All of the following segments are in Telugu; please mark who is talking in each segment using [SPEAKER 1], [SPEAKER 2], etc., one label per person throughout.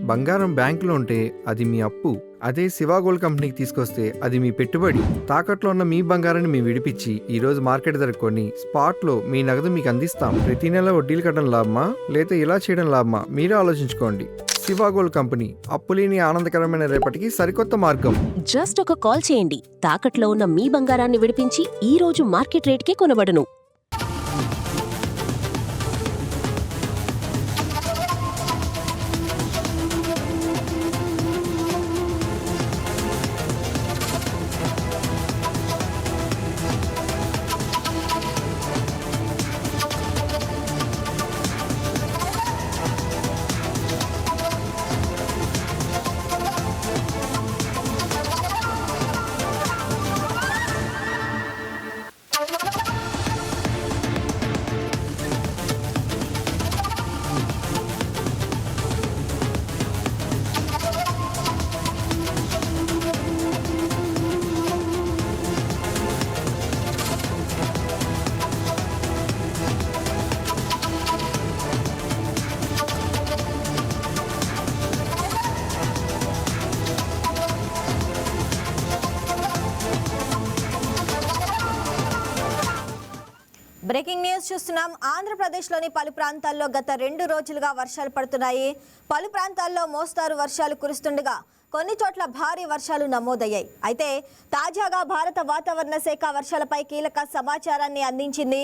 [SPEAKER 1] బంగారం బ్యాంకులో ఉంటే అది మీ అప్పు, అదే శివా గోల్డ్ కంపెనీకి తీసుకొస్తే అది మీ పెట్టుబడి. తాకట్లో ఉన్న మీ బంగారాన్ని మేము విడిపించి ఈ రోజు మార్కెట్ ధర కొని స్పాట్లో మీ నగదు మీకు అందిస్తాం. ప్రతి నెల వడ్డీలు కట్టడం లాభమా లేదా ఇలా చేయడం లాభమా మీరే ఆలోచించుకోండి. శివా గోల్డ్ కంపెనీ, అప్పులేని ఆనందకరమైన రేపటికి సరికొత్త మార్గం.
[SPEAKER 2] జస్ట్ ఒక కాల్ చేయండి. తాకట్లో ఉన్న మీ బంగారాన్ని విడిపించి ఈ రోజు మార్కెట్ రేట్కే కొనబడును.
[SPEAKER 3] బ్రేకింగ్ న్యూస్ చూస్తున్నాం. ఆంధ్రప్రదేశ్లోని పలు ప్రాంతాల్లో గత 2 రోజులుగా వర్షాలు పడుతున్నాయి. పలు ప్రాంతాల్లో మోస్తారు వర్షాలు కురుస్తుండగా కొన్ని చోట్ల భారీ వర్షాలు నమోదయ్యాయి. అయితే తాజాగా భారత వాతావరణ శాఖ వర్షాలపై కీలక సమాచారాన్ని అందించింది.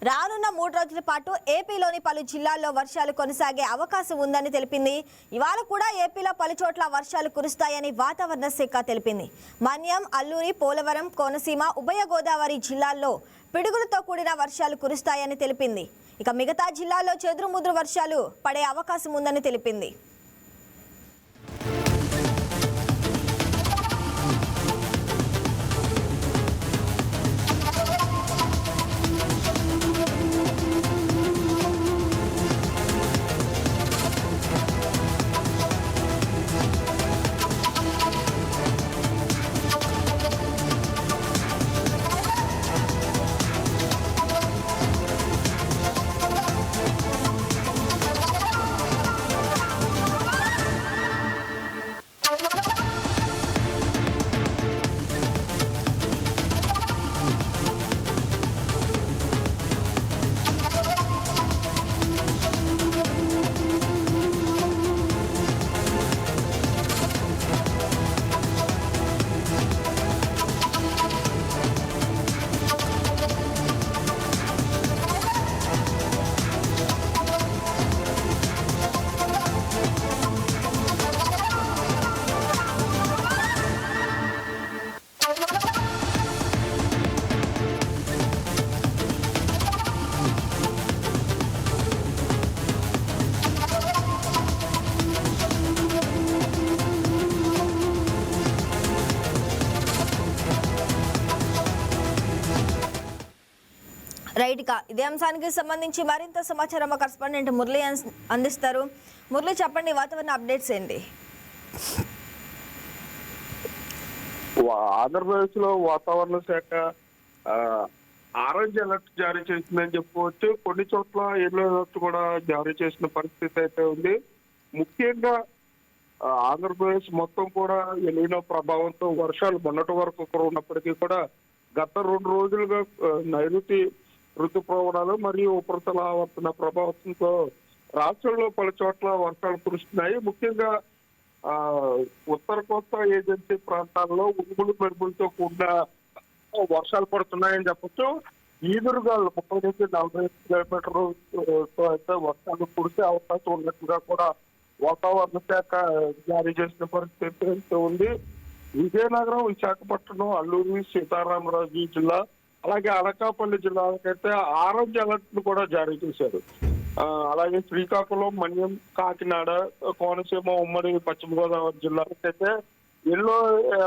[SPEAKER 3] రానున్న 3 రోజుల పాటు ఏపీలోని పలు జిల్లాల్లో వర్షాలు కొనసాగే అవకాశం ఉందని తెలిపింది. ఇవాళ కూడా ఏపీలో పలు చోట్ల వర్షాలు కురుస్తాయని వాతావరణ శాఖ తెలిపింది. మన్యం, అల్లూరి, పోలవరం, కోనసీమ, ఉభయ గోదావరి జిల్లాల్లో పిడుగులతో కూడిన వర్షాలు కురుస్తాయని తెలిపింది. ఇక మిగతా జిల్లాల్లో చెదురుముదురు వర్షాలు పడే అవకాశం ఉందని తెలిపింది. రైట్గా ఇదే అంశానికి సంబంధించి మరింత సమాచారం మా కరెస్పాండెంట్ మురళి అందిస్తారు. మురళి, చెప్పండి, వాతావరణ అప్డేట్స్ ఏంటి?
[SPEAKER 4] ఆంధ్రప్రదేశ్ లో వాతావరణ శాఖ ఆరెంజ్ అలర్ట్ జారీ చేసిందని చెప్పుకోవచ్చు. కొన్ని చోట్ల ఎల్లో అలర్ట్ కూడా జారీ చేసిన పరిస్థితి అయితే ఉంది. ముఖ్యంగా ఆంధ్రప్రదేశ్ మొత్తం కూడా ఎలినో ప్రభావంతో వర్షాలు మొన్నటి వరకు ఉన్నప్పటికీ కూడా గత 2 రోజులుగా నైరుతి ఋతుప్రవణాలు మరియు ఉపరితల ఆవర్తన ప్రభావంతో రాష్ట్రంలో పలు చోట్ల వర్షాలు కురుస్తున్నాయి. ముఖ్యంగా ఉత్తర కోస్తా ఏజెన్సీ ప్రాంతాల్లో ఉరుములు మెరుపులతో కూడిన వర్షాలు పడుతున్నాయని చెప్పొచ్చు. ఈదురుగాలు 30 నుంచి 40 కిలోమీటర్లతో అయితే వర్షాలు కురిసే అవకాశం ఉన్నట్టుగా కూడా వాతావరణ శాఖ జారీ చేసిన పరిస్థితి అయితే ఉంది. విజయనగరం, విశాఖపట్నం, అల్లూరి సీతారామరాజు జిల్లా, అలాగే అనకాపల్లి జిల్లాలకైతే ఆరెంజ్ అలర్ట్ ను కూడా జారీ చేశారు. అలాగే శ్రీకాకుళం, మన్యం, కాకినాడ, కోనసీమ, ఉమ్మడి పశ్చిమ గోదావరి జిల్లాలకైతే ఎల్లో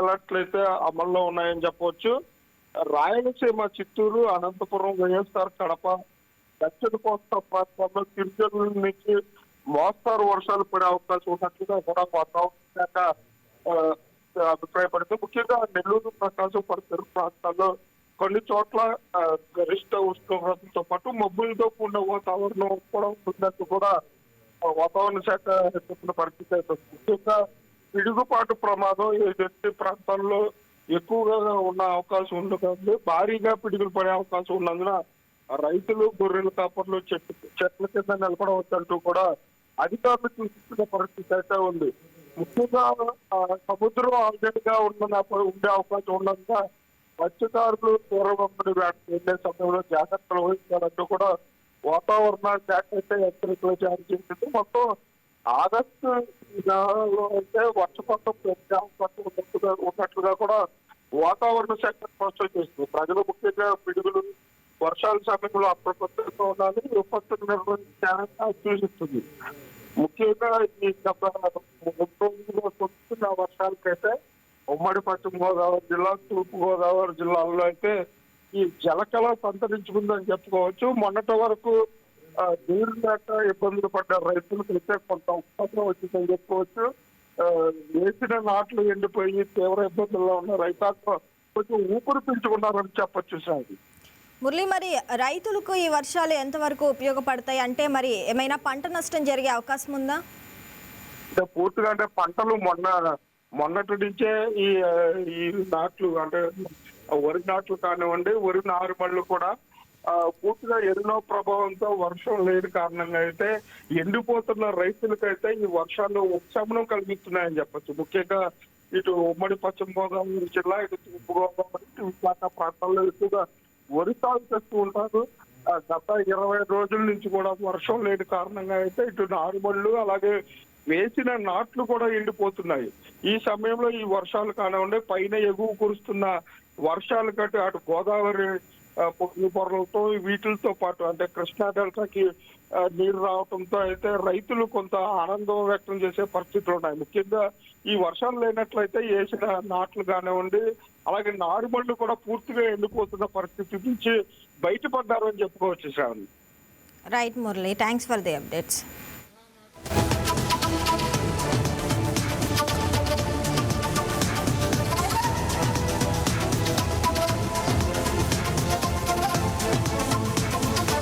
[SPEAKER 4] అలర్ట్లు అయితే అమల్లో ఉన్నాయని చెప్పవచ్చు. రాయలసీమ, చిత్తూరు, అనంతపురం, వైఎస్ఆర్ కడప, దక్షిణ కోస్తా ప్రాంతాల్లో తిరుచూరు నుంచి మోస్తారు వర్షాలు పడే అవకాశం ఉన్నట్లుగా కూడా వాతావరణ శాఖ అభిప్రాయపడింది. ముఖ్యంగా నెల్లూరు, ప్రకాశం, పరిసర ప్రాంతాల్లో కొన్ని చోట్ల గరిష్ట ఉష్ణోగ్రతలతో పాటు మబ్బులతో కూడిన వాతావరణం కూడా ఉంటున్నట్టు కూడా వాతావరణ శాఖ చెప్పిన పరిస్థితి అయితే ఉంది. ముఖ్యంగా పిడుగుపాటు ప్రమాదం ఏదైతే ప్రాంతాల్లో ఎక్కువగా ఉన్న అవకాశం ఉండదు, భారీగా పిడుగులు పడే అవకాశం ఉన్నందున రైతులు, గొర్రెల కాపర్లు చెట్ల కింద నిలబడవచ్చంటూ కూడా అధికారులు సూచిస్తున్న పరిస్థితి అయితే ఉంది. ముఖ్యంగా సముద్రం ఆల్రెడీగా ఉండే అవకాశం ఉన్నందున మత్స్యకారులు తీవ్రమైన వేటకు వెళ్లే సమయంలో జాగ్రత్తలు వహించాలంటూ కూడా వాతావరణ శాఖ అయితే హెచ్చరికలు జారీ చేసింది. మొత్తం ఆగస్టు నెలలో అయితే వర్షపాతం పెరిగే అవకాశం ఉన్నట్లుగా కూడా వాతావరణ శాఖ స్పష్టం చేస్తుంది. ప్రజలు ముఖ్యంగా పిడుగులు, వర్షాల సమయంలో అప్రమత్తంగా ఉండాలి, విపత్తులు నిర్వహించాలని సూచిస్తుంది. ముఖ్యంగా ఈ గత 3 రోజుల్లో వస్తున్న వర్షాలకైతే ఉమ్మడి పశ్చిమ గోదావరి జిల్లా, తూర్పు గోదావరి జిల్లాల్లో అయితే ఈ జలకళ సంతరించుకుందని చెప్పుకోవచ్చు. మొన్నటి వరకు నీరు లేక ఇబ్బందులు పడ్డ రైతులకు అయితే కొంత ఉపశమనం వచ్చిందని చెప్పుకోవచ్చు. వేసిన నాట్లు ఎండిపోయి తీవ్ర ఇబ్బందుల్లో ఉన్న రైతాంగం కొంచెం ఊపిరి పీల్చుకున్నారని చెప్పొచ్చు సార్.
[SPEAKER 3] మురళి, మరి రైతులకు ఈ వర్షాలు ఎంతవరకు ఉపయోగపడతాయి? అంటే మరి ఏమైనా పంట నష్టం జరిగే అవకాశం ఉందా?
[SPEAKER 4] అంటే పూర్తిగా అంటే పంటలు మొన్నటి నుంచే ఈ నాట్లు అంటే వరి నాట్లు కానివ్వండి, వరి నారుమళ్ళు కూడా పూర్తిగా ఎన్నో ప్రభావంతో వర్షం లేని కారణంగా అయితే ఎండిపోతున్న రైతులకైతే ఈ వర్షాలు ఉపశమనం కలిగిస్తున్నాయని చెప్పచ్చు. ముఖ్యంగా ఇటు ఉమ్మడి పశ్చిమ గోదావరి జిల్లా, ఇటు తూర్పు గోదావరి, విశాఖ ప్రాంతాల్లో ఎక్కువగా వరి సాగు చేస్తూ ఉంటారు. గత 20 రోజుల నుంచి కూడా వర్షం లేని కారణంగా అయితే ఇటు నారుమళ్ళు అలాగే వేసిన నాట్లు కూడా ఎండిపోతున్నాయి. ఈ సమయంలో ఈ వర్షాలు కానివ్వండి, పైన ఎగువ కురుస్తున్న వర్షాలు కట్టి అటు గోదావరి పొరలతో వీటితో పాటు అంటే కృష్ణా డెల్టాకి నీరు రావడంతో అయితే రైతులు కొంత ఆనందం వ్యక్తం చేసే పరిస్థితులు ఉన్నాయి. ముఖ్యంగా ఈ వర్షాలు లేనట్లయితే వేసిన నాట్లు కానివ్వండి, అలాగే నారుమళ్ళు కూడా పూర్తిగా ఎండిపోతున్న పరిస్థితి నుంచి బయటపడ్డారని చెప్పుకోవచ్చు sir.
[SPEAKER 3] Right Murali, thanks for the updates.